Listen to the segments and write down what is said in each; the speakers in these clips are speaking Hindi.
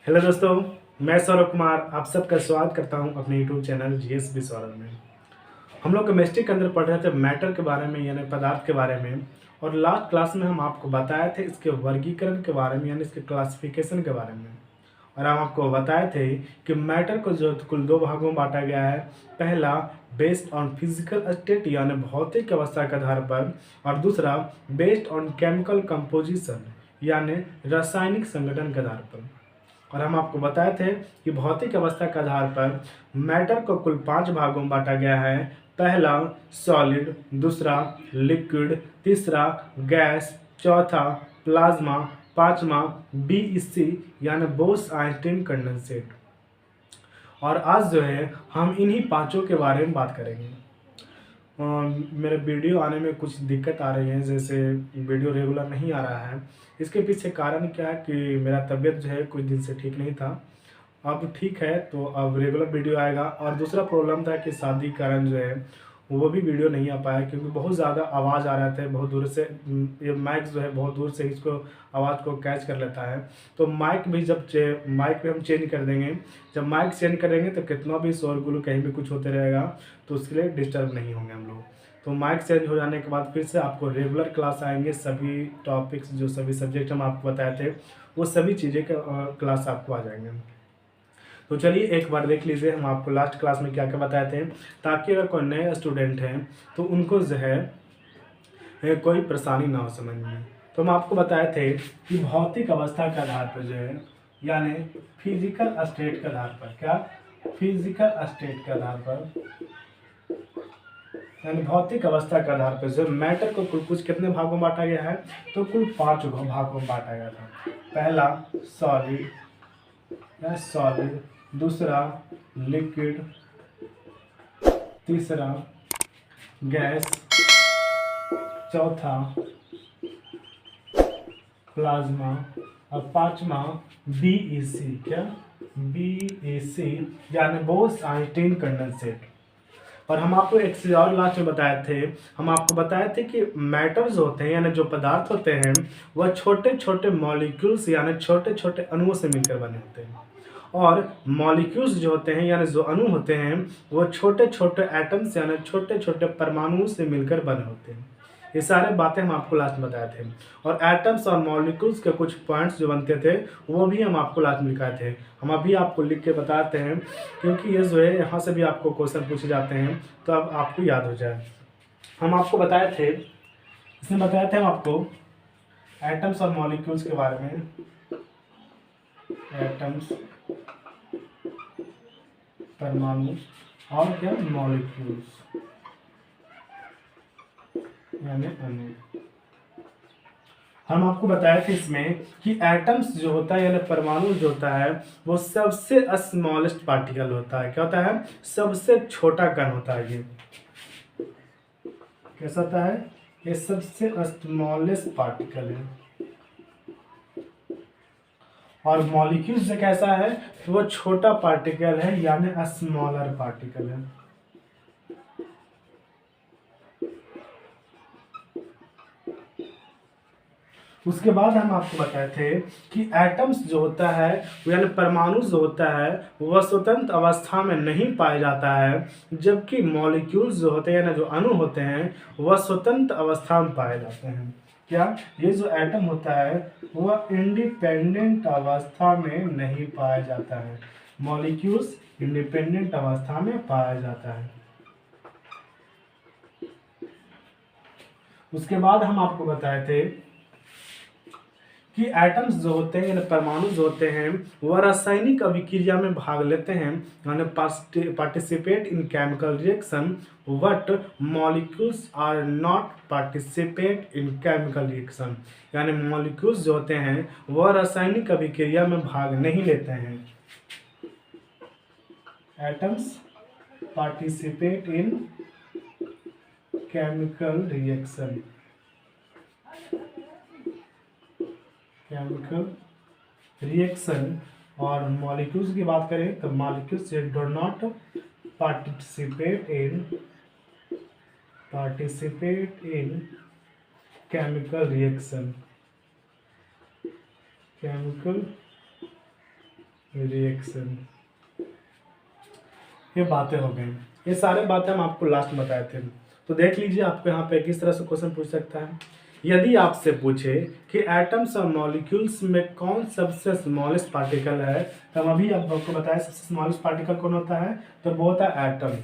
हेलो दोस्तों, मैं सौरभ कुमार आप सबका स्वागत करता हूं अपने यूट्यूब चैनल जीएसबी सौरभ में। हम लोग केमिस्ट्री के अंदर पढ़ रहे थे मैटर के बारे में यानी पदार्थ के बारे में। और लास्ट क्लास में हम आपको बताए थे इसके वर्गीकरण के बारे में यानी इसके क्लासिफिकेशन के बारे में। और हम आपको बताए थे कि मैटर को जो कुल दो भागों में बांटा गया है। पहला बेस्ड ऑन फिजिकल स्टेट यानी भौतिक अवस्था के आधार पर, और दूसरा बेस्ड ऑन केमिकल कंपोजिशन यानी रासायनिक संगठन के आधार पर। और हम आपको बताए थे कि भौतिक अवस्था के आधार पर मैटर को कुल 5 भागों में बांटा गया है। पहला सॉलिड, दूसरा लिक्विड, तीसरा गैस, चौथा प्लाज्मा, पांचवा बीईसी यानी बोस आइंस्टीन कंडेंसेट। और आज जो है हम इन्हीं पांचों के बारे में बात करेंगे। मेरे वीडियो आने में कुछ दिक्कत आ रही है, जैसे वीडियो रेगुलर नहीं आ रहा है। इसके पीछे कारण क्या है कि मेरा तबीयत जो है कुछ दिन से ठीक नहीं था। अब ठीक है तो अब रेगुलर वीडियो आएगा। और दूसरा प्रॉब्लम था कि शादी के कारण जो है वो भी वीडियो नहीं आ पाया, क्योंकि बहुत ज़्यादा आवाज़ आ रहा था बहुत दूर से। ये माइक जो है बहुत दूर से इसको आवाज़ को कैच कर लेता है। तो माइक भी जब माइक पे हम चेंज कर देंगे, जब माइक चेंज करेंगे तो कितना भी शोरगुल कहीं भी कुछ होते रहेगा, तो उसके लिए डिस्टर्ब नहीं होंगे हम लोग। तो माइक चेंज हो जाने के बाद फिर से आपको रेगुलर क्लास आएंगे। सभी टॉपिक्स जो सभी सब्जेक्ट हम आपको बताए थे वो सभी चीज़ें का क्लास आपको आ जाएंगे। तो चलिए एक बार देख लीजिए हम आपको लास्ट क्लास में क्या क्या बताए थे, ताकि अगर कोई नए स्टूडेंट हैं तो उनको जो है कोई परेशानी ना हो समझ में। तो हम आपको बताए थे कि भौतिक अवस्था के आधार पर जो है यानी फिजिकल स्टेट के आधार पर, क्या फिजिकल स्टेट के आधार पर यानी भौतिक अवस्था के आधार पर जो मैटर को कुल कुछ कितने भागों में बांटा गया है, तो कुल 5 भागों में बांटा गया था। पहला सॉलिड या सॉलिड, दूसरा लिक्विड, तीसरा गैस, चौथा प्लाज्मा, और पांचवा बीईसी, क्या बीईसी यानी बोस आइंस्टीन कंडेंसेट। और हम आपको एक चीज और लास्ट में बताए थे, हम आपको बताए थे कि मैटर्स होते हैं यानी जो पदार्थ होते हैं वह छोटे छोटे मॉलिक्यूल्स यानी छोटे छोटे अणुओं से मिलकर बने होते हैं। और मॉलिक्यूल्स जो होते हैं यानी जो अणु होते हैं वो छोटे छोटे एटम्स यानी छोटे छोटे परमाणुओं से मिलकर बने होते हैं। ये सारे बातें हम आपको लास्ट में बताए थे। और एटम्स और मॉलिक्यूल्स के कुछ पॉइंट्स जो बनते थे वो भी हम आपको लास्ट में लिखाए थे। हम अभी आपको लिख के बताते हैं, क्योंकि ये जो है यहाँ से भी आपको क्वेश्चन पूछे जाते हैं तो अब आपको याद हो जाए। हम आपको बताए थे, इसमें बताए थे हम आपको एटम्स और मॉलिक्यूल्स के बारे में। एटम्स परमाणु और क्या मॉलिक्यूल्स यानी अणु। हम आपको बताए थे इसमें कि एटम्स जो होता है यानी परमाणु जो होता है वो सबसे स्मॉलेस्ट पार्टिकल होता है। क्या होता है? सबसे छोटा कण होता है। ये कैसा होता है? ये सबसे स्मॉलेस्ट पार्टिकल है। और मॉलिक्यूल्स से कैसा है? तो वो छोटा पार्टिकल है यानी स्मॉलर पार्टिकल है। उसके बाद हम आपको बताए थे कि एटम्स जो होता है यानी परमाणु जो होता है वह स्वतंत्र अवस्था में नहीं पाया जाता है, जबकि मॉलिक्यूल्स जो होते हैं ना जो अणु होते हैं वह स्वतंत्र अवस्था में पाए जाते हैं। क्या ये जो एटम होता है वह इंडिपेंडेंट अवस्था में नहीं पाया जाता है, मॉलिक्यूल्स इंडिपेंडेंट अवस्था में पाया जाता है। उसके बाद हम आपको बताए थे कि एटम्स जो होते हैं यानी परमाणु जो होते हैं वह रासायनिक अभिक्रिया में भाग लेते हैं यानी participate in chemical reaction, but molecules are not participate in chemical reaction. यानी मॉलिक्यूल्स जो होते हैं वह रासायनिक अभिक्रिया में भाग नहीं लेते हैं। Atoms participate in chemical reaction, chemical reaction. और मॉलिक्यूल्स की बात करें तो molecules do not participate in chemical reaction, chemical reaction. ये बातें हो गई, ये सारे बातें हम आपको लास्ट में बताए थे। तो देख लीजिए आपको यहाँ पे किस तरह से क्वेश्चन पूछ सकता है। यदि आपसे पूछे कि एटम्स और मॉलिक्यूल्स में कौन सबसे स्मॉलेस्ट पार्टिकल है, तो हम अभी आपको बताया सबसे स्मॉलेस्ट पार्टिकल कौन होता है, तो वो होता है एटम।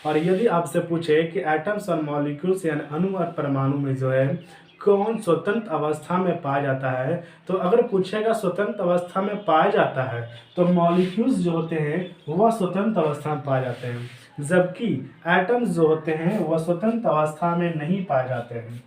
और यदि आपसे पूछे कि एटम्स और मॉलिक्यूल्स यानी अणु और परमाणु में जो है कौन स्वतंत्र अवस्था में पाया जाता है, तो अगर पूछेगा स्वतंत्र अवस्था में पाया जाता है तो मॉलिक्यूल्स जो होते हैं वह स्वतंत्र अवस्था में पाए जाते हैं, जबकि एटम्स जो होते हैं वह स्वतंत्र अवस्था में नहीं पाए जाते हैं।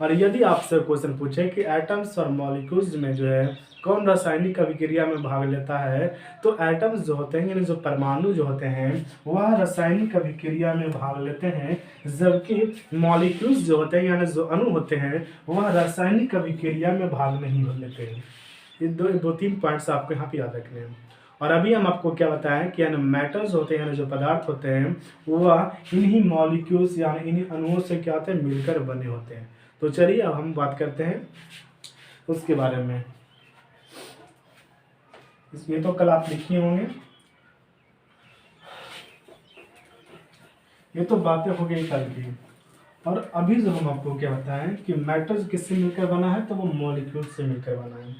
और यदि आपसे क्वेश्चन पूछे कि एटम्स और मॉलिक्यूल्स में जो है कौन रासायनिक अभिक्रिया में भाग लेता है, तो एटम्स जो होते हैं यानी जो परमाणु जो होते हैं वह रासायनिक अभिक्रिया में भाग लेते हैं, जबकि मॉलिक्यूल्स जो होते हैं यानी जो अणु होते हैं वह रासायनिक अभिक्रिया में भाग नहीं लेते हैं। ये दो तीन पॉइंट्स आपको यहाँ पे याद रखने हैं। और अभी हम आपको क्या बताएं कि यानी मैटर्स होते हैं यानी जो पदार्थ होते हैं वह इन्हीं मॉलिक्यूल्स यानी इन्हीं अणुओं से क्या होते हैं मिलकर बने होते हैं। तो चलिए अब हम बात करते हैं उसके बारे में। इसमें तो कल आप लिखे होंगे, ये तो बातें हो गई कल की। और अभी जो हम आपको क्या बताएं कि मैटर्स किससे मिलकर बना है, तो वो मॉलिक्यूल से मिलकर बना है।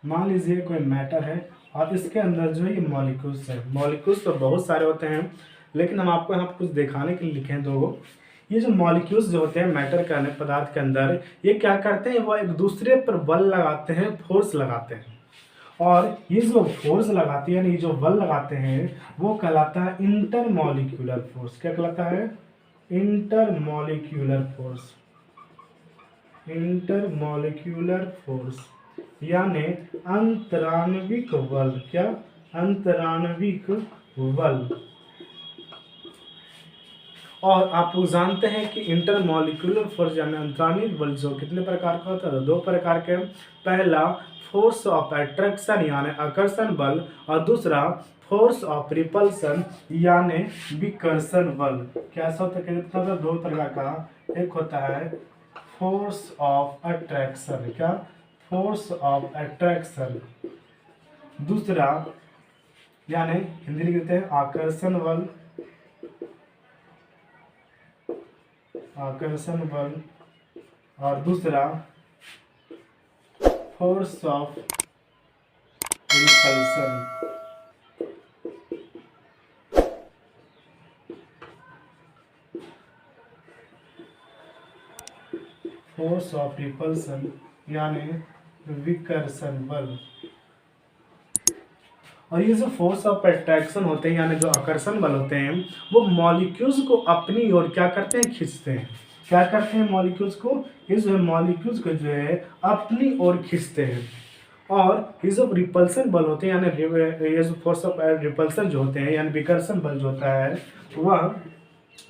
मान लीजिए कोई मैटर है और इसके अंदर जो है ये मॉलिक्यूल्स है। मॉलिक्यूल्स तो बहुत सारे होते हैं, लेकिन हम आपको यहाँ कुछ दिखाने के लिए लिखे हैं दो। ये जो मॉलिक्यूल्स जो होते हैं मैटर के अंदर पदार्थ के अंदर, ये क्या करते हैं, वो एक दूसरे पर बल लगाते हैं, फोर्स लगाते हैं। और ये जो फोर्स लगाते हैं, ये जो बल लगाते हैं वो कहलाता है इंटरमॉलिक्यूलर फोर्स। क्या कहलाता है, इंटरमॉलिक्यूलर फोर्स। इंटरमॉलिक्यूलर फोर्स यानी अंतराण्विक बल। क्या, अंतराण्विक बल। और आप लोग जानते हैं कि इंटरमॉलिक्यूलर फोर्स यानी अंतराण्विक बल जो कितने प्रकार का होता है, दो प्रकार के। पहला फोर्स ऑफ अट्रैक्शन यानी आकर्षण बल, और दूसरा फोर्स ऑफ रिपल्सन यानी विकर्षण बल। कैसा होता है, दो प्रकार का। एक होता है फोर्स ऑफ अट्रैक्शन। क्या, फोर्स ऑफ अट्रैक्शन। दूसरा यानी हिंदी लिखते हैं आकर्षण बल। आकर्षण बल। और दूसरा force of repulsion. Force of repulsion यानी विकर्षण बल। और ये जो फोर्स ऑफ अट्रैक्शन होते हैं यानी जो आकर्षण बल होते हैं वो मॉलिक्यूल्स को अपनी ओर क्या करते हैं, खींचते हैं। क्या करते हैं मॉलिक्यूल्स को, ये जो है मॉलिक्यूल्स को जो है अपनी ओर खींचते हैं। और ये जो रिपल्सन बल होते हैं यानी ये जो फोर्स ऑफ रिपल्सन जो होते हैं यानी विकर्षण बल जो होता है वह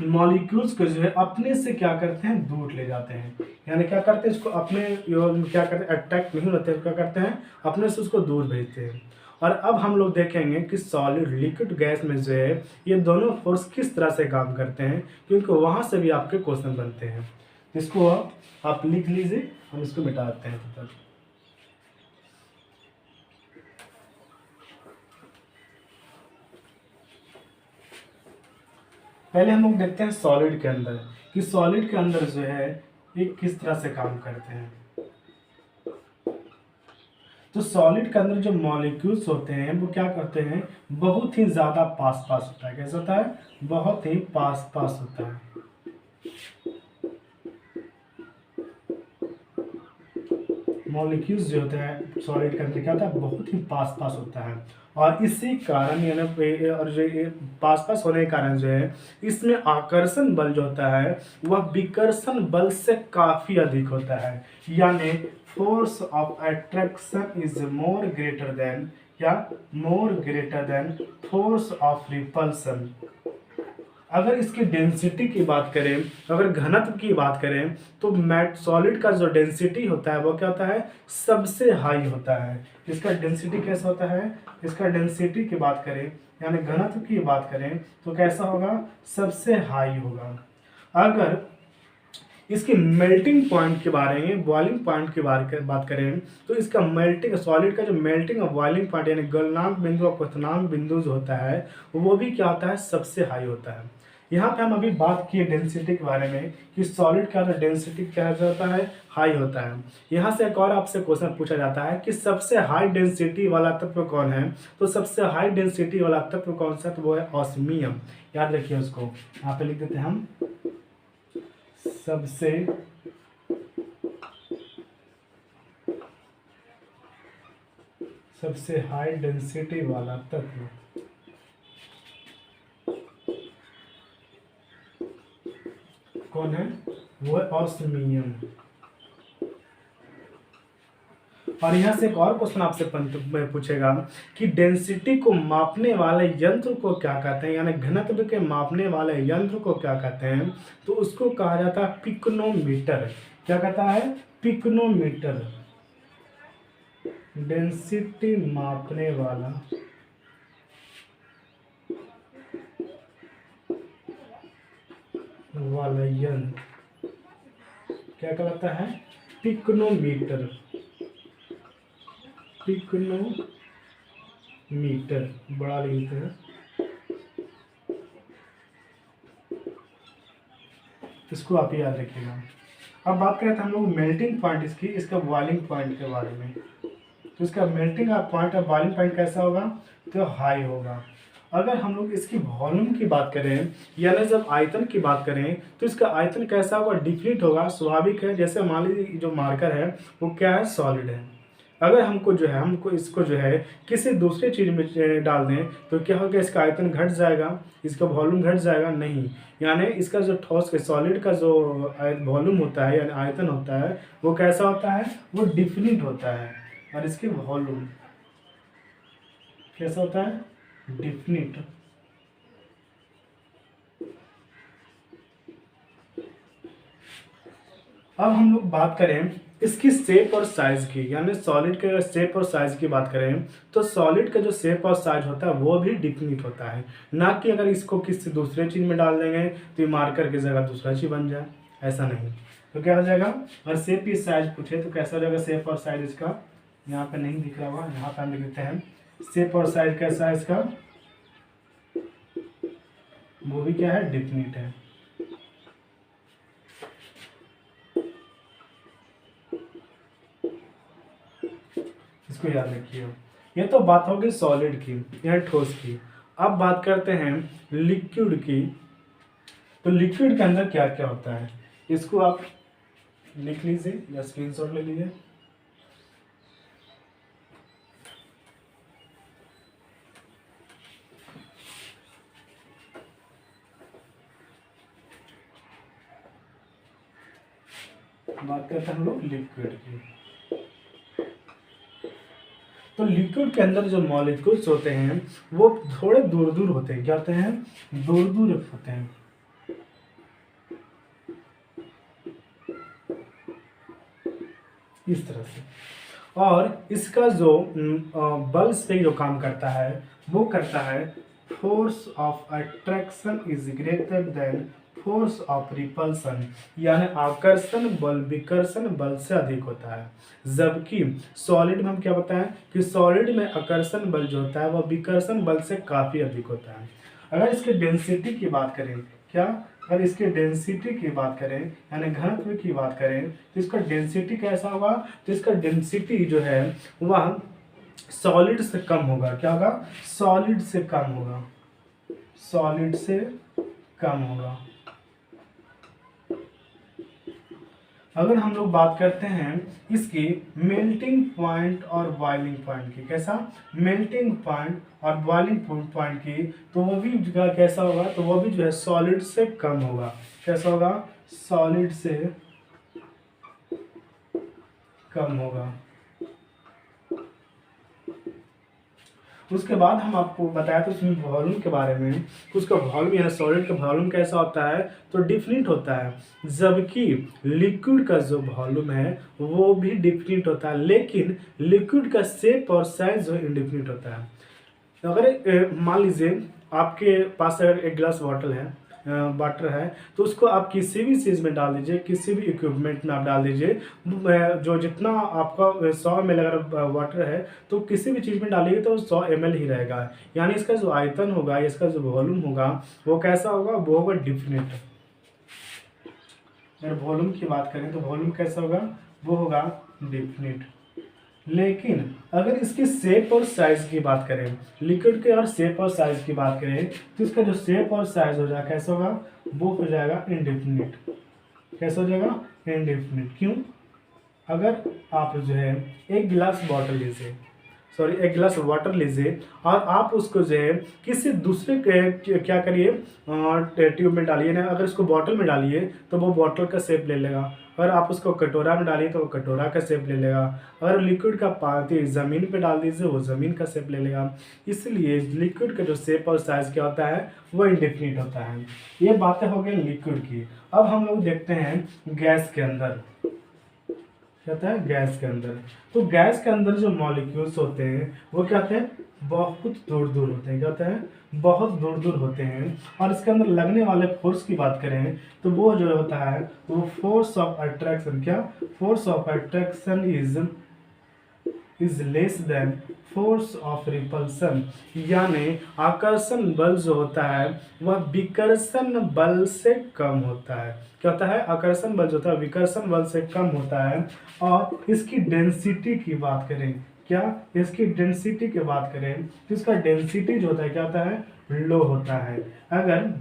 मॉलिक्यूल्स को जो है अपने से क्या करते हैं, दूर ले जाते हैं। यानी क्या करते हैं, इसको अपने क्या करते हैं, अट्रैक्ट नहीं होते, क्या करते हैं, अपने से उसको दूर भेजते हैं। और अब हम लोग देखेंगे कि सॉलिड लिक्विड गैस में जो है ये दोनों फोर्स किस तरह से काम करते हैं, क्योंकि वहाँ से भी आपके क्वेश्चन बनते हैं। इसको आप लिख लीजिए, हम इसको मिटा देते हैं तब तक। पहले हम लोग देखते हैं सॉलिड के अंदर कि सॉलिड के अंदर जो है ये किस तरह से काम करते हैं। तो सॉलिड के अंदर जो मॉलिक्यूल्स होते हैं वो क्या करते हैं, बहुत ही ज़्यादा पास पास होता है। कैसा होता है, बहुत ही पास पास होता है। मॉलिक्यूल्स जो होते हैं सॉलिड के अंदर क्या होता है, बहुत ही पास पास होता है। और इसी कारण यानी और जो ये पास पास होने के कारण जो है इसमें आकर्षण बल जो होता है वह विकर्षण बल से काफ़ी अधिक होता है। यानी force of attraction is more greater than, या more greater than force of repulsion. अगर इसकी डेंसिटी की बात करें, अगर घनत्व की बात करें, तो मैट सॉलिड का जो डेंसिटी होता है वो क्या होता है, सबसे हाई होता है। इसका डेंसिटी कैसा होता है, इसका डेंसिटी की बात करें यानी घनत्व की बात करें तो कैसा होगा, सबसे हाई होगा। अगर इसकी मेल्टिंग पॉइंट के बारे में, बॉइलिंग पॉइंट के बारे में बात करें तो इसका मेल्टिंग सॉलिड का जो मेल्टिंग और बॉइलिंग पॉइंट यानी गलनांक बिंदु और क्वथनांक बिंदु जो होता है वो भी क्या होता है, सबसे हाई होता है। यहाँ पे हम अभी बात किए डेंसिटी के बारे में कि सॉलिड का जो डेंसिटी क्या होता है, हाई होता है। यहाँ से एक और आपसे क्वेश्चन पूछा जाता है कि सबसे हाई डेंसिटी वाला तत्व कौन है, तो सबसे हाई डेंसिटी वाला तत्व कौन सा, तो वो है ऑस्मियम। याद रखिए उसको, यहाँ पे लिख देते हैं हम, सबसे हाई डेंसिटी वाला तत्व कौन है, वो है ऑस्मियम। और यहाँ से एक और क्वेश्चन आपसे पूछेगा कि डेंसिटी को मापने वाले यंत्र को क्या कहते हैं, यानी घनत्व के मापने वाले यंत्र को क्या कहते हैं, तो उसको कहा जाता है पिकोनोमीटर। क्या कहता है, पिकोनोमीटर। डेंसिटी मापने वाला यंत्र क्या कहलाता है, पिकोनोमीटर। पिकोनोमीटर बड़ा लिखते हैं, इसको आप याद रखिएगा। अब बात करें तो हम लोग मेल्टिंग पॉइंट इसका बॉइलिंग पॉइंट के बारे में। तो इसका मेल्टिंग पॉइंट और बॉइलिंग पॉइंट कैसा होगा, तो हाई होगा। अगर हम लोग इसकी वॉल्यूम की बात करें यानी जब आयतन की बात करें तो इसका आयतन कैसा होगा, डिफिनिट होगा। स्वाभाविक है, जैसे मान लीजिए जो मार्कर है वो क्या है, सॉलिड है। अगर हमको इसको जो है किसी दूसरे चीज़ में डाल दें तो क्या होगा, इसका आयतन घट जाएगा, इसका वॉल्यूम घट जाएगा, नहीं। यानी इसका जो ठोस सॉलिड का जो वॉल्यूम होता है यानी आयतन होता है वो कैसा होता है, वो डिफिनिट होता है। और इसके वॉल्यूम कैसा होता है, डिफिनिट। अब हम लोग बात करें इसकी शेप और साइज की, यानी सॉलिड के अगर शेप और साइज की बात करें तो सॉलिड का जो शेप और साइज होता है वो भी डिफिनिट होता है, ना कि अगर इसको किसी दूसरे चीज़ में डाल देंगे तो ये मार्कर की जगह दूसरा चीज़ बन जाए, ऐसा नहीं। तो क्या हो जाएगा, अगर शेप की साइज पूछे तो कैसा हो जाएगा, शेप और साइज इसका यहाँ पे नहीं दिख रहा हुआ, यहाँ पे हम लिख देते हैं शेप और साइज कैसा है इसका, वो भी क्या है, डिफिनिट है। इसको याद रखिए। ये तो बात होगी सॉलिड की या ठोस की। अब बात करते हैं लिक्विड की। तो लिक्विड के अंदर क्या क्या होता है, इसको आप लिख लीजिए या स्क्रीनशॉट ले लीजिए। बात करते हैं हम लोग लिक्विड की। तो लिक्विड के अंदर जो मॉलिक्यूल्स होते हैं वो थोड़े दूर दूर होते हैं, क्या होते हैं, दूर दूर होते हैं। इस तरह से। और इसका जो बल से जो काम करता है वो करता है force of attraction is greater than force of repulsion, यानी आकर्षण बल विकर्षण बल से अधिक होता है। जबकि सॉलिड में हम क्या बताएं कि सॉलिड में आकर्षण बल जो होता है वह विकर्षण बल से काफ़ी अधिक होता है। अगर इसके डेंसिटी की बात करें, क्या, अगर इसके डेंसिटी की बात करें यानी घनत्व की बात करें तो इसका डेंसिटी कैसा होगा, तो इसका डेंसिटी जो है वह सॉलिड से कम होगा। क्या होगा, सॉलिड से कम होगा, सॉलिड से कम होगा। अगर हम लोग बात करते हैं इसकी मेल्टिंग पॉइंट और बॉइलिंग पॉइंट की, कैसा, मेल्टिंग पॉइंट और बॉइलिंग पॉइंट की, तो वो भी कैसा होगा, तो वो भी जो है सॉलिड से कम होगा। कैसा होगा, सॉलिड से कम होगा। उसके बाद हम आपको बताया तो उसमें वॉल्यूम के बारे में, उसका वॉल्यूम यानी सॉलिड का वॉल्यूम कैसा होता है, तो डिफिनिट होता है। जबकि लिक्विड का जो वॉल्यूम है वो भी डिफिनिट होता है, लेकिन लिक्विड का शेप और साइज जो इनडिफिनिट होता है। अगर मान लीजिए आपके पास अगर एक ग्लास वाटर है वाटर है, तो उसको आप किसी भी चीज़ में डाल दीजिए, किसी भी इक्विपमेंट में आप डाल दीजिए, जो जितना आपका 100 ml अगर वाटर है तो किसी भी चीज़ में डालिए तो 100 ml ही रहेगा। यानी इसका जो आयतन होगा, इसका जो वॉल्यूम होगा वो कैसा होगा, वो होगा डिफिनिट। अगर वॉल्यूम की बात करें तो वॉल्यूम कैसा होगा, वो होगा डिफिनिट। लेकिन अगर इसकी शेप और साइज की बात करें, लिक्विड के और शेप और साइज की बात करें, तो इसका जो शेप और साइज हो जाएगा कैसा होगा, वो हो जाएगा इनडिफिनिट। कैसा हो जाएगा, इनडिफिनिट। क्यों, अगर आप जो है एक गिलास वाटर लीजिए, सॉरी एक गिलास वाटर लीजिए और आप उसको जो है किसी दूसरे क्या करिए ट्यूब में डालिए ना, अगर इसको बॉटल में डालिए तो वो बॉटल का शेप ले लेगा, अगर आप उसको कटोरा में डालिए तो वो कटोरा का शेप ले लेगा, अगर लिक्विड का पानी ज़मीन पे डाल दीजिए वो ज़मीन का शेप ले लेगा। इसलिए लिक्विड का जो शेप और साइज़ क्या होता है, वो इनडिफिनिट होता है। ये बातें हो गई लिक्विड की। अब हम लोग देखते हैं गैस के अंदर क्या होता है, गैस के अंदर। तो गैस के अंदर जो मॉलिक्यूल्स होते हैं वो क्या होते हैं, बहुत दूर दूर होते हैं। क्या होता है, बहुत दूर दूर होते हैं। और इसके अंदर लगने वाले फोर्स की बात करें तो वो जो होता है वो फोर्स ऑफ अट्रैक्शन, क्या, force of attraction is less than force of repulsion. यानी आकर्षण बल जो होता है वह विकर्षण बल से कम होता है। क्या होता है, आकर्षण बल जो होता है विकर्षण बल से कम होता है। और इसकी डेंसिटी की बात करें, क्या, इसकी डेंसिटी की बात करें तो इसका डेंसिटी जो होता है क्या होता है, लो होता है। अगर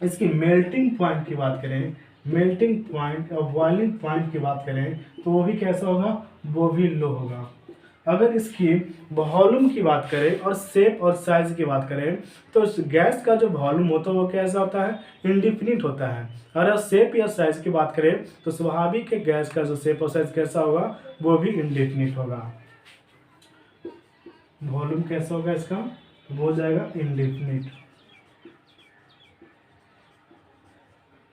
इसकी मेल्टिंग पॉइंट की बात करें, मेल्टिंग पॉइंट और बॉइलिंग पॉइंट की बात करें तो वो भी कैसा होगा, वो भी लो होगा। अगर इसकी वॉल्यूम की बात करें और शेप और साइज की बात करें तो गैस का जो वॉल्यूम होता है वो कैसा होता है, इनडिफिनिट होता है। अगर शेप या साइज की बात करें तो स्वाभाविक है गैस का जो शेप और साइज कैसा होगा, वो भी इनडिफिनिट होगा। वॉल्यूम कैसा होगा इसका, वो हो जाएगा इनडिफिनिट,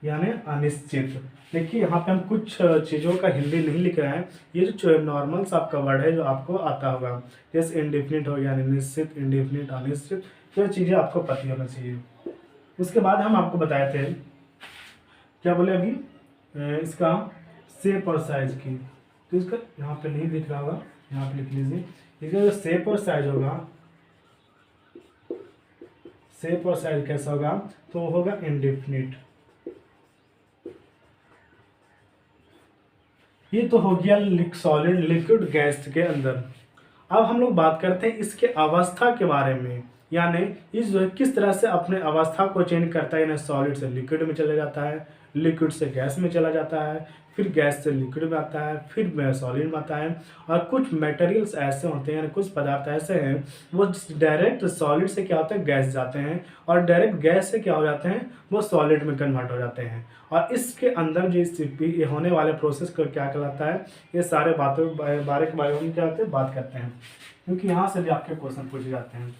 यानी अनिश्चित। देखिए यहाँ पे हम कुछ चीज़ों का हिंदी नहीं लिख रहे हैं, ये जो नॉर्मल सा आपका वर्ड है जो आपको आता होगा, जैसे इनडिफिनिट हो गया, निश्चित, इनडिफिनिट, अनिश्चित, तो ये चीज़ें आपको पता होना चाहिए। उसके बाद हम आपको बताए थे, क्या बोले अभी, इसका शेप और साइज की, तो इसका यहाँ पे नहीं दिख रहा होगा, यहाँ पे लिख लीजिए। इसका जो शेप और साइज होगा, शेप और साइज कैसा होगा, तो वो होगा इनडिफिनिट। ये तो हो गया सॉलिड लिक्विड गैस के अंदर। अब हम लोग बात करते हैं इसके अवस्था के बारे में, यानी इस जो है किस तरह से अपने अवस्था को चेंज करता है, यानी सॉलिड से लिक्विड में चला जाता है, लिक्विड से गैस में चला जाता है, फिर गैस से लिक्विड में आता है, फिर सॉलिड में आता है। और कुछ मटेरियल्स ऐसे होते हैं, यानी कुछ पदार्थ ऐसे हैं वो डायरेक्ट सॉलिड से क्या होता है, गैस जाते हैं, और डायरेक्ट गैस से क्या हो जाते हैं, वो सॉलिड में कन्वर्ट हो जाते हैं। और इसके अंदर जो इस होने वाले प्रोसेस को क्या कहलाता है, ये सारे बातों बारे के बारे में क्या होते हैं, बात करते हैं, क्योंकि यहाँ से भी आपके क्वेश्चन पूछे जाते हैं।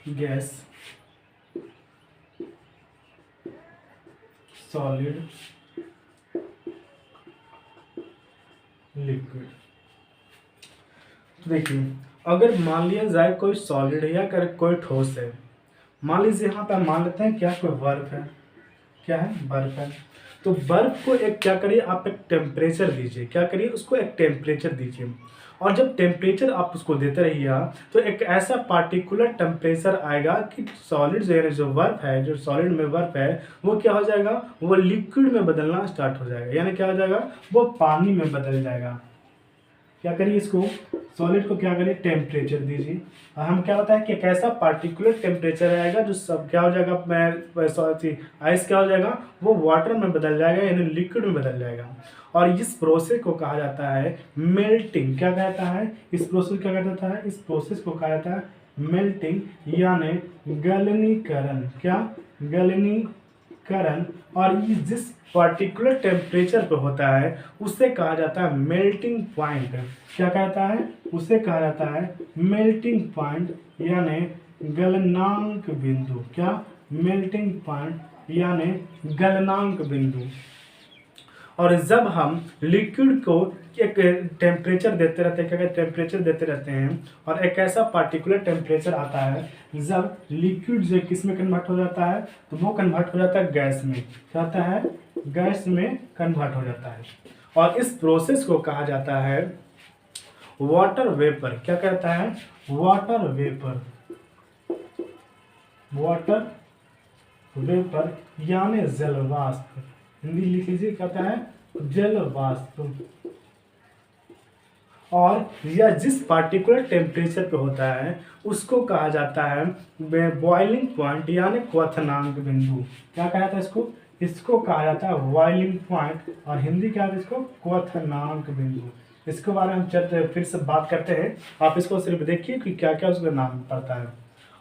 Gas, solid, liquid. तो देखिए अगर मान लिया जाए कोई सॉलिड है या कोई ठोस है, मान लीजिए यहाँ पे मान लेते हैं क्या, कोई बर्फ है, क्या है, बर्फ है। तो बर्फ को एक क्या करिए, आप एक टेम्परेचर दीजिए, क्या करिए, उसको एक टेम्परेचर दीजिए। और जब टेम्परेचर आप उसको देते रहिएगा तो एक ऐसा पार्टिकुलर टेम्परेचर आएगा कि सॉलिड जो है, जो बर्फ है, जो सॉलिड में बर्फ है, वो क्या हो जाएगा, वो लिक्विड में बदलना स्टार्ट हो जाएगा, यानी क्या हो जाएगा, वो पानी में बदल जाएगा। क्या करिए, इसको सॉलिड को क्या करिए, टेम्परेचर दीजिए। और हम क्या बताएं कि एक ऐसा पार्टिकुलर टेम्परेचर आएगा जो सब क्या हो जाएगा, आइस क्या हो जाएगा, वो वाटर में बदल जाएगा, यानी लिक्विड में बदल जाएगा। और इस प्रोसेस को कहा जाता है मेल्टिंग। क्या कहता है, इस प्रोसेस क्या कहता है, इस प्रोसेस को कहा जाता है मेल्टिंग, यानी गलनीकरण। क्या, गलनीकरण। और ये जिस पर्टिकुलर टेम्परेचर पे होता है उसे कहा जाता है मेल्टिंग पॉइंट। क्या कहता है, उसे कहा जाता है मेल्टिंग पॉइंट, यानी गलनांक बिंदु, क्या, मेल्टिंग पॉइंट यानी गलनांक बिंदु। और जब हम लिक्विड को एक टेम्परेचर देते रहते हैं, क्या कहते हैं, टेम्परेचर देते रहते हैं, और एक ऐसा पार्टिकुलर टेम्परेचर आता है जब लिक्विड जो किस में कन्वर्ट हो जाता है, तो वो कन्वर्ट हो जाता है गैस में, क्या होता है, गैस में कन्वर्ट हो जाता है। और इस प्रोसेस को कहा जाता है वाटर वेपर, क्या कहता है, वाटर वेपर, वाटर वेपर यानी जल वाष्प, हिंदी लिख लीजिए, क्या होता है, जल वाष्प। और यह जिस पार्टिकुलर टेम्परेचर पे होता है उसको कहा जाता है बॉइलिंग पॉइंट यानी क्वथनांक बिंदु। क्या कहा जाता है इसको, इसको कहा जाता है बॉइलिंग पॉइंट, और हिंदी क्या है इसको, क्वथनांक बिंदु। इसके बारे में हम चलते फिर से बात करते हैं, आप इसको सिर्फ देखिए कि क्या क्या उसका नाम पड़ता है।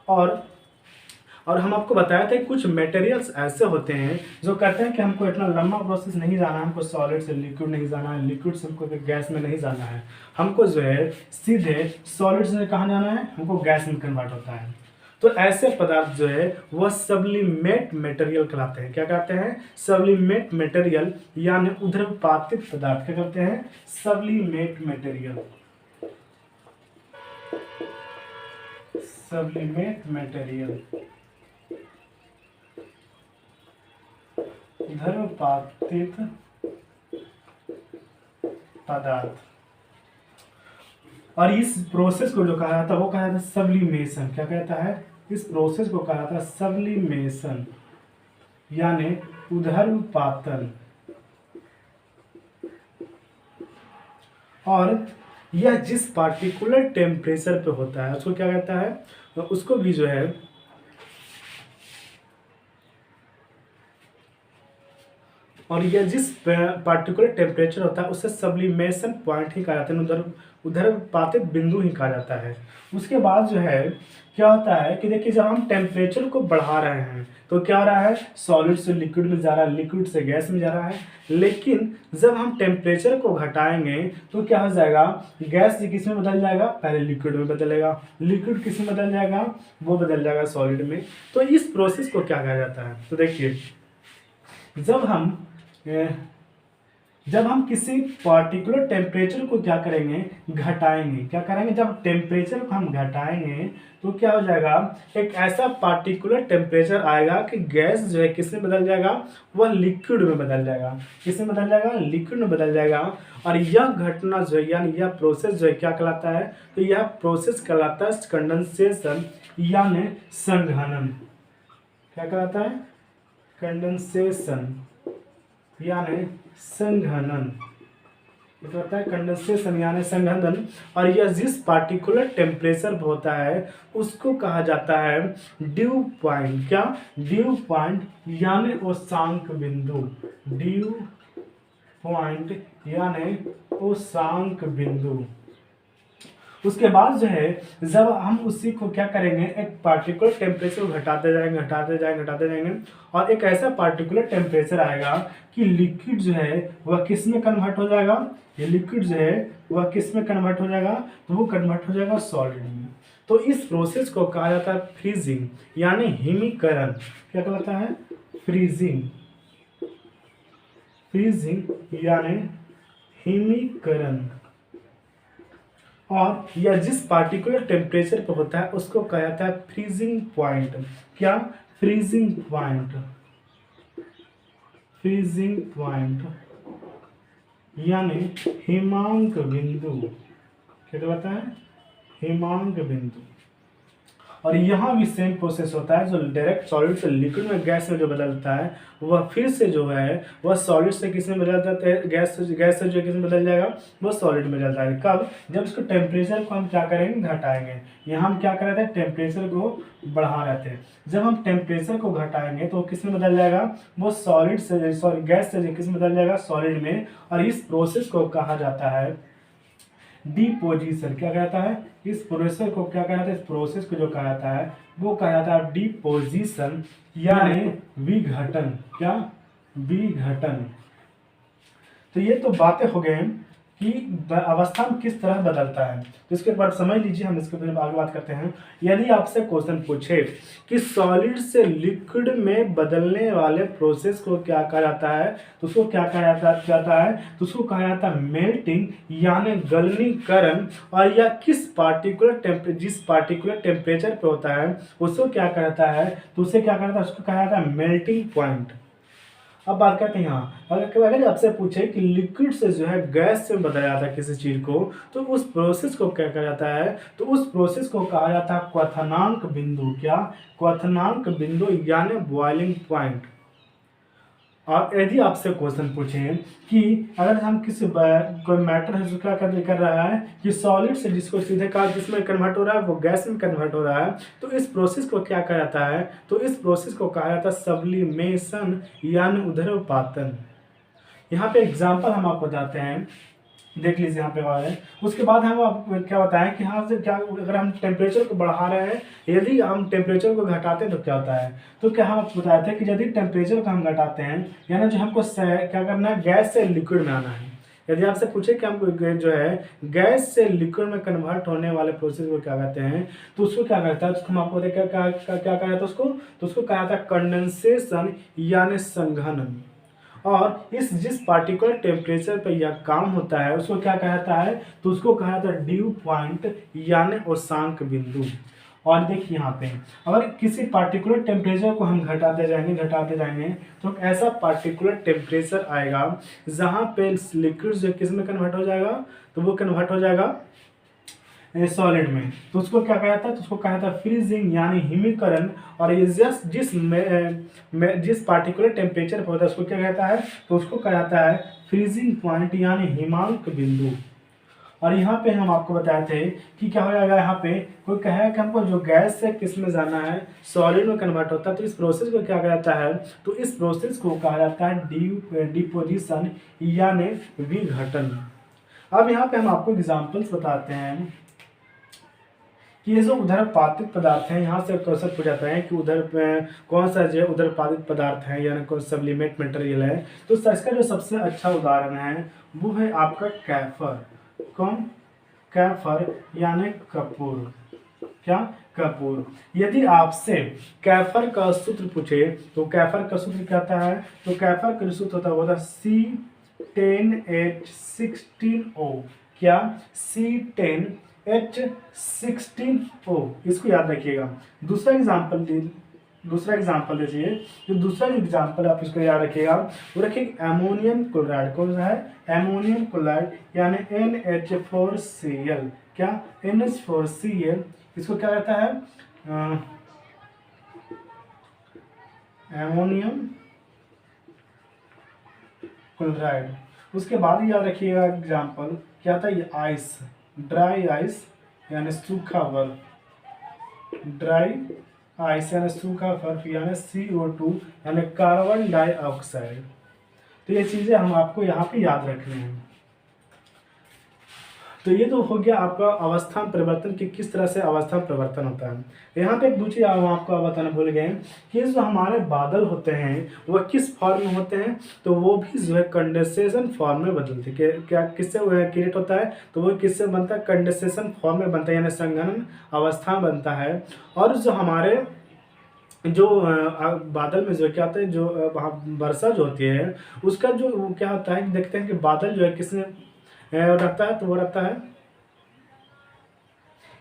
और हम आपको बताया था कि कुछ मटेरियल्स ऐसे होते हैं जो कहते हैं कि हमको इतना लंबा प्रोसेस नहीं जाना है, हमको सॉलिड से लिक्विड नहीं जाना है, लिक्विड से हमको गैस में नहीं जाना है, हमको जो है सीधे सॉलिड से कहाँ जाना है, हमको गैस में कन्वर्ट होता है। तो ऐसे पदार्थ जो है वह सब्लिमेट मटेरियल कहलाते हैं। क्या कहते हैं, सब्लिमेट मटेरियल यानी ऊर्ध्वपातित पदार्थ। क्या कहते हैं, सब्लिमेट मटेरियल, सब्लिमेट मटेरियल, ऊर्ध्वपातित पदार्थ। और इस प्रोसेस को जो कहा जाता है वो कहा जाता है सब्लिमेशन। क्या कहता है, इस प्रोसेस को कहा जाता है सब्लिमेशन यानी ऊर्ध्वपातन। और यह जिस पार्टिकुलर टेम्परेचर पे होता है उसको क्या कहता है, तो उसको भी जो है और यह जिस पार्टिकुलर टेम्परेचर होता है उससे सब्लिमेशन पॉइंट ही कहा जाता है, ऊर्ध्वपातित बिंदु ही कहा जाता है। उसके बाद जो है क्या होता है कि देखिए जब हम टेम्परेचर को बढ़ा रहे हैं तो क्या हो रहा है, सॉलिड से लिक्विड में जा रहा है, लिक्विड से गैस में जा रहा है। लेकिन जब हम टेम्परेचर को घटाएंगे तो क्या हो जाएगा, गैस किस में बदल जाएगा, पहले लिक्विड में बदलेगा, लिक्विड किस में बदल जाएगा, वो बदल जाएगा सॉलिड में। तो इस प्रोसेस को क्या कहा जाता है, तो देखिए जब हम किसी पार्टिकुलर टेम्परेचर को क्या करेंगे, घटाएंगे। क्या करेंगे, जब टेम्परेचर को हम घटाएंगे तो क्या हो जाएगा, एक ऐसा पार्टिकुलर टेम्परेचर आएगा कि गैस जो है किस में बदल जाएगा, वह लिक्विड में बदल जाएगा। किस में बदल जाएगा, लिक्विड में बदल जाएगा। और यह घटना जो है यानी यह प्रोसेस जो है क्या कहलाता है, तो यह प्रोसेस कहलाता है कंडेंसेशन यानी संघनन। क्या कहलाता है, कंडेंसेशन यानी संघनन, होता है कंडेंसेशन यानी संघनन। और यह जिस पार्टिकुलर टेम्परेचर पर होता है उसको कहा जाता है ड्यू पॉइंट। क्या, ड्यू पॉइंट यानी उष्मांक बिंदु, ड्यू पॉइंट यानी उष्मांक बिंदु। उसके बाद जो है जब हम उसी को क्या करेंगे, एक पार्टिकुलर टेम्परेचर को घटाते जाएंगे, घटाते जाएंगे, घटाते जाएंगे, और एक ऐसा पार्टिकुलर टेम्परेचर आएगा कि लिक्विड जो है वह किस में कन्वर्ट हो जाएगा, ये लिक्विड जो है वह किस में कन्वर्ट हो जाएगा, तो वो कन्वर्ट हो जाएगा सॉलिड में। तो इस प्रोसेस को कहा जाता है फ्रीजिंग यानी हिमीकरण। क्या कहलाता है, फ्रीजिंग, फ्रीजिंग यानी हिमीकरण। और यह जिस पार्टिकुलर टेम्परेचर पर होता है उसको कहा जाता है फ्रीजिंग पॉइंट। क्या, फ्रीजिंग पॉइंट, फ्रीजिंग पॉइंट यानी हिमांक बिंदु। क्या कहता है, हिमांक बिंदु। और यहाँ भी सेम प्रोसेस होता है, जो डायरेक्ट सॉलिड से लिक्विड में गैस में जो बदलता है वह फिर से जो है वह सॉलिड से किस में बदल जाता है, गैस से जो किस में बदल जाएगा, वो सॉलिड में बदल जाएगा। कब, जब इसको टेम्परेचर को हम क्या करेंगे, घटाएंगे। यहाँ हम क्या कर रहे थे, टेम्परेचर को बढ़ा रहे थे। जब हम टेम्परेचर को घटाएंगे तो किस में बदल जाएगा, वो सॉलिड से सॉरी गैस से किस में बदल जाएगा, सॉलिड में। और इस प्रोसेस को कहा जाता है डिपोजिशन। क्या कहता है, इस प्रोसेस को क्या कहता है, इस प्रोसेस को जो कहा जाता है वो कहा जाता है डिपोजिशन यानी विघटन। क्या, विघटन। तो ये तो बातें हो गए कि अवस्था में किस तरह बदलता है। तो इसके बाद समझ लीजिए, हम इसके फिर आगे बात करते हैं। यदि आपसे क्वेश्चन पूछे कि सॉलिड से लिक्विड में बदलने वाले प्रोसेस को क्या कहा जाता है, तो उसको क्या कहा जाता है, तो उसको कहा जाता है मेल्टिंग यानी गलनीकरण। और या किस पार्टिकुलर जिस पार्टिकुलर टेम्परेचर पे होता है उसको क्या कहता है, तो उसे क्या कहता है, उसको कहा जाता है मेल्टिंग पॉइंट। अब बात करते हैं यहाँ, अगर आपसे पूछे कि लिक्विड से जो है गैस से बदला जाता है किसी चीज को, तो उस प्रोसेस को क्या कहा जाता है, तो उस प्रोसेस को कहा जाता है क्वथनांक बिंदु। क्या? क्वथनांक बिंदु यानी बॉइलिंग पॉइंट। और यदि आपसे क्वेश्चन पूछे कि अगर हम किसी कोई मैटर है जो क्या कर रहा है कि सॉलिड से जिसको सीधे कहा जिसमें कन्वर्ट हो रहा है वो गैस में कन्वर्ट हो रहा है, तो इस प्रोसेस को क्या कहा जाता है, तो इस प्रोसेस को कहा जाता है सब्लिमेशन यानी उधर्वपातन। यहाँ पे एग्जांपल हम आपको बताते हैं, देख लीजिए यहाँ पे और है। उसके बाद हम आपको क्या बताएं कि हाँ से क्या, अगर हम टेम्परेचर को बढ़ा रहे हैं, यदि हम टेम्परेचर को घटाते हैं तो क्या होता है, तो क्या हम आपको बताए थे कि यदि टेम्परेचर को हम घटाते हैं यानी जो हमको क्या करना है, गैस से लिक्विड में आना है। यदि आपसे पूछे कि हमको जो है गैस से लिक्विड में कन्वर्ट होने वाले प्रोसेस को क्या कहते हैं, तो उसको क्या कहता है, उसको हम आपको क्या क्या क्या कहा जाता है उसको, तो उसको कहा जाता है कंडेंसेशन यानी संघनन। और इस जिस पार्टिकुलर टेम्परेचर पर यह काम होता है उसको क्या कहता है, तो उसको कहा जाता है ड्यू पॉइंट यानी उष्मांक बिंदु। और देखिए यहाँ पे अगर किसी पार्टिकुलर टेम्परेचर को हम घटाते जाएंगे तो ऐसा पार्टिकुलर टेम्परेचर आएगा जहाँ पे लिक्विड जो किस में कन्वर्ट हो जाएगा, तो वो कन्वर्ट हो जाएगा सॉलिड में। तो उसको क्या कहा जाता है, तो उसको कहा जाता है फ्रीजिंग यानी हिमीकरण। और ये जिस पार्टिकुलर टेम्परेचर पर होता है उसको क्या कहता है, तो उसको कहा जाता है फ्रीजिंग पॉइंट यानी हिमांक बिंदु। और यहाँ पे हम आपको बताए थे कि क्या हो जाएगा, यहाँ पे कोई कहे कि हमको जो गैस से किस में जाना है, सॉलिड में कन्वर्ट होता है, तो इस प्रोसेस को क्या कहा जाता है, तो इस प्रोसेस को कहा जाता है डिपोजिशन यानी विघटन। अब यहाँ पे हम आपको एग्जाम्पल्स बताते हैं कि ये जो उदरपादित पदार्थ हैं, यहाँ से क्वेश्चन पूछ जाता है कि उधर कौन सा जो उदरपादित पदार्थ है यानी कौन सब्लिमेट मटेरियल है। तो इसका जो सबसे अच्छा उदाहरण है वो है आपका कैफर। कौन? कैफर यानी कपूर। क्या? कपूर। यदि आपसे कैफर का सूत्र पूछे तो कैफर का सूत्र क्या होता है, तो कैफर का सूत्र होता है C10H16O। क्या? C10H16O, इसको याद रखिएगा। दूसरा एग्जाम्पल लीजिए। जो दूसरा एग्जाम्पल आप इसको याद रखिएगा, वो रखिए अमोनियम क्लोराइड। कौन सा है? अमोनियम क्लोराइड यानी NH4Cl। क्या? NH4Cl, इसको क्या कहता है, अमोनियम क्लोराइड। उसके बाद याद रखिएगा एग्जाम्पल क्या था, ये आइस, ड्राई आइस यानी सूखा बर्फ। ड्राई आइस यानी सूखा बर्फ यानी CO2 यानी कार्बन डाइऑक्साइड। तो ये चीज़ें हम आपको यहाँ पे याद रखनी है। तो ये तो हो गया आपका अवस्था परिवर्तन कि किस तरह से अवस्था परिवर्तन होता है। यहाँ पे एक दूसरी हम आपको बताना भूल गए कि जो हमारे बादल होते हैं वह किस फॉर्म में होते हैं, तो वो भी जो है कंडेंसेशन फॉर्म में बदलते हैं। क्या किससे क्रिएट होता है, तो वो किससे बनता है, कंडेंसेशन फॉर्म में बनता है यानी संघनन अवस्था में बनता है। और जो हमारे जो बादल में जो क्या होता है, जो वहाँ वर्षा जो होती है उसका जो क्या होता है, देखते हैं कि बादल जो है किसमें रखता है, तो वो रखता है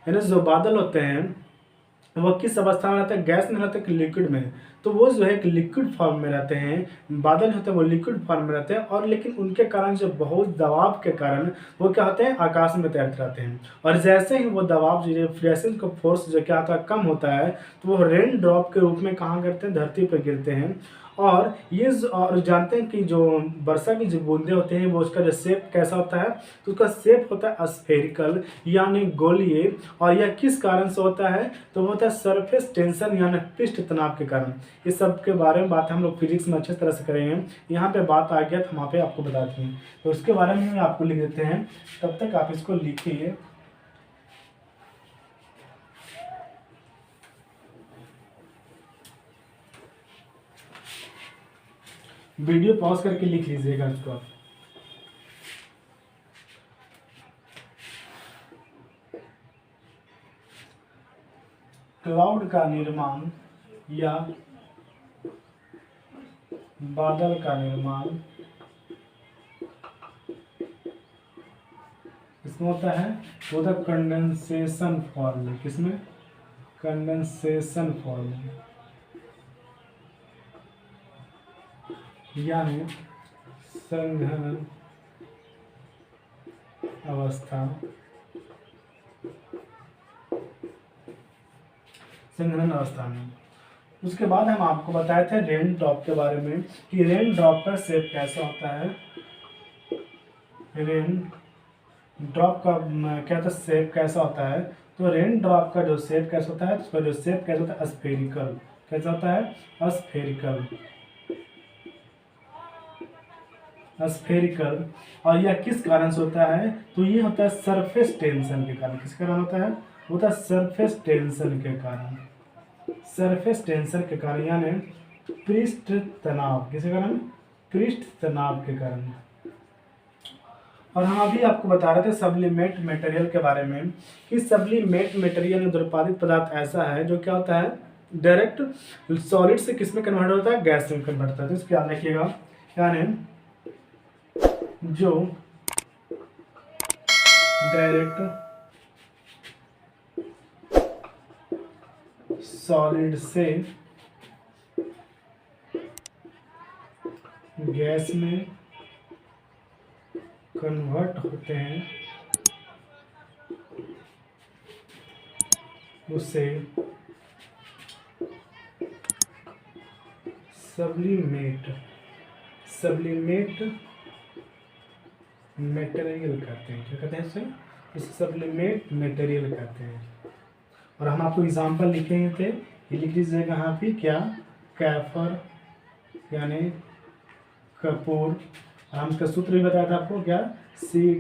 यानी जो बादल होते हैं वो किस अवस्था में रहते हैं, गैस में रहते हैं कि लिक्विड में, तो वो जो है कि लिक्विड फॉर्म में रहते हैं। बादल होते हैं वो लिक्विड फॉर्म में रहते हैं, और लेकिन उनके कारण जो बहुत दबाव के कारण वो क्या होते हैं, आकाश में तैरते रहते हैं। और जैसे ही वो दबाव जो रिफ्लेक्शन का फोर्स जो क्या होता है कम होता है, तो वो रेन ड्रॉप के रूप में कहाँ गिरते हैं, धरती पर गिरते हैं। और और जानते हैं कि जो वर्षा की जो बूंदे होते हैं वो उसका जो शेप कैसा होता है, तो उसका शेप होता है स्फेरिकल यानी गोलीय। और यह किस कारण से होता है, तो वो होता है सरफेस टेंशन यानी पृष्ठ तनाव के कारण। इस सब के बारे में बात हम लोग फिजिक्स में अच्छे तरह से करेंगे। यहाँ पे बात आ गया तो वहाँ पे आपको बताते हैं, तो उसके बारे में आपको लिख देते हैं, तब तक आप इसको लिखिए। वीडियो पॉज करके लिख लीजिएगा इसको आप। क्लाउड का निर्माण या बादल का निर्माण इसमें होता है, वो होता है कंडेंसेशन फॉर्म में। किसमें? कंडेंसेशन फॉर्म में, यानी संघनन अवस्था, संघनन अवस्था में। उसके बाद हम आपको बताए थे रेन ड्रॉप के बारे में कि रेन ड्रॉप का शेप कैसा होता है। रेन ड्रॉप का क्या था, शेप कैसा होता है? तो रेन ड्रॉप का जो शेप कैसा होता है, उसका जो शेप कैसा होता है, स्फेरिकल। कैसा होता है? स्फेरिकल। स्फेरिकल। और यह किस कारण से होता है? तो ये होता है सरफेस टेंशन के कारण। किस कारण होता है? होता है सरफेस टेंशन के कारण। सरफेस टेंशन के कारण, यानी पृष्ठ तनाव। किसके कारण? पृष्ठ तनाव के कारण। और हम अभी आपको बता रहे थे सब्लिमेट मटेरियल के बारे में कि सब्लिमेट मटेरियल में उत्पादित पदार्थ ऐसा है जो क्या होता है, डायरेक्ट सॉलिड से किस में कन्वर्ट होता है, गैस में कन्वर्ट होता है। तो इसको याद रखिएगा, यानी जो डायरेक्ट सॉलिड से गैस में कन्वर्ट होते हैं उसे सब्लिमेट मटेरियल कहते हैं। क्या कहते हैं इसे? इसे सब्लिमेट मटेरियल कहते हैं। और हम आपको एग्जाम्पल लिखे थे, ये लिख दीजिएगा यहाँ पे, क्या? कैफर यानी कपूर। हम इसका सूत्र भी बताया था आपको, क्या? C